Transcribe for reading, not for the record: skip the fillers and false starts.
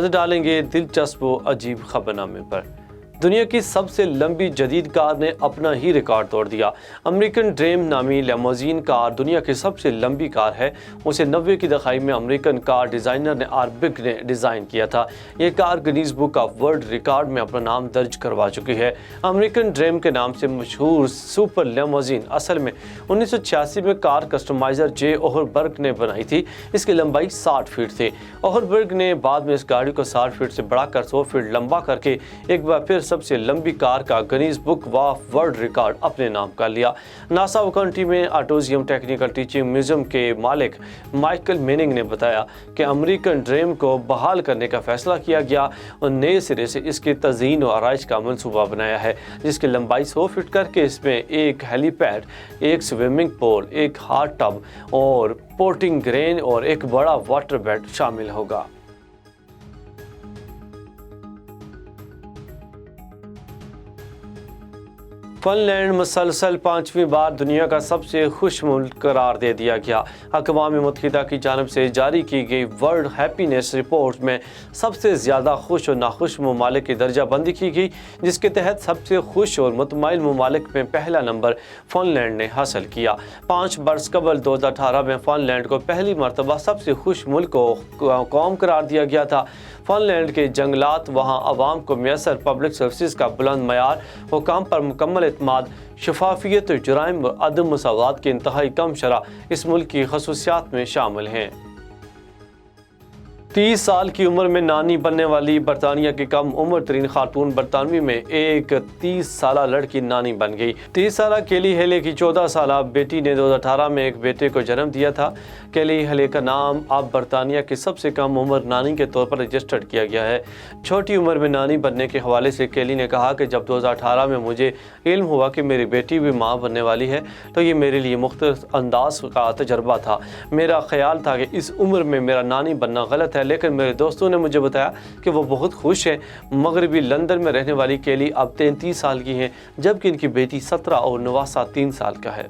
नजर डालेंगे दिलचस्प व अजीब खबरनामे पर। दुनिया की सबसे लंबी जदीद कार ने अपना ही रिकॉर्ड तोड़ दिया। अमेरिकन ड्रीम नामी लेमोजीन कार दुनिया की सबसे लंबी कार है। उसे 90 की दहाई में अमेरिकन कार डिज़ाइनर ने आरबिक ने डिज़ाइन किया था। ये car Guinness book of world record में अपना नाम दर्ज करवा चुकी है। अमेरिकन ड्रीम के नाम से मशहूर सुपर लेमोजीन असल में 1986 में कार कस्टमाइज़र जे ओहरबर्ग ने बनाई थी। इसकी लंबाई 60 फीट थी। ओहरबर्ग ने बाद में इस गाड़ी को 60 फीट से बढ़ाकर 100 फीट लंबा करके एक बार फिर सबसे लंबी कार का Guinness book of world record अपने नाम कर लिया। नासा वकांटी में ऑटोजियम टेक्निकल टीचिंग म्यूजियम के मालिक माइकल मेनिंग ने बताया कि अमेरिकन ड्रीम को बहाल करने का फैसला किया गया और नए सिरे से इसकी तज़ीन और आराइश का मंसूबा बनाया है, जिसकी लंबाई 100 फीट करके इसमें एक हेलीपैड, एक स्विमिंग पूल, एक हॉट टब और पोर्टिंग ग्रेन और एक बड़ा वाटर बेड शामिल होगा। फिनलैंड मुसलसल 5वीं बार दुनिया का सबसे खुश मुल्क करार दे दिया गया। अक़वाम मुत्तहिदा की जानिब से जारी की गई वर्ल्ड हैप्पीनेस रिपोर्ट में सबसे ज़्यादा खुश और नाखुश ममालिक की दर्जा बंदी की गई, जिसके तहत सबसे खुश और मुतमईन ममालिक में पहला नंबर फिनलैंड ने हासिल किया। 5 बरस कबल 2018 में फिनलैंड को पहली मरतबा सबसे खुश मुल्क कौम करार दिया गया था। फिनलैंड के जंगलात वहाँ आवाम को मैसर पब्लिक सर्विस का बुलंद मयार, हुकाम पर मुकम्मल एतमाद, शफाफियत, जुराइम और अदम मसावात की इंतहाई कम शरह इस मुल्क की खसूसियात में शामिल हैं। 30 साल की उम्र में नानी बनने वाली बरतानिया की कम उम्र तरीन खातून बरतानवी में एक 30 साला लड़की नानी बन गई। 30 साला केली हेले की 14 साला बेटी ने 2018 में एक बेटे को जन्म दिया था। केली हेले का नाम अब बरतानिया की सबसे कम उम्र नानी के तौर पर रजिस्टर्ड किया गया है। छोटी उम्र में नानी बनने के हवाले से केली ने कहा कि जब 2018 में मुझे इल्म हुआ कि मेरी बेटी भी माँ बनने वाली है तो ये मेरे लिए मुख्तलिफ अंदाज का तजर्बा था। मेरा ख्याल था कि इस उम्र में मेरा नानी बनना गलत है, लेकिन मेरे दोस्तों ने मुझे बताया कि वो बहुत खुश हैं। मगरबी लंदन में रहने वाली केली अब 33 साल की हैं, जबकि इनकी बेटी 17 और नवासा 3 साल का है।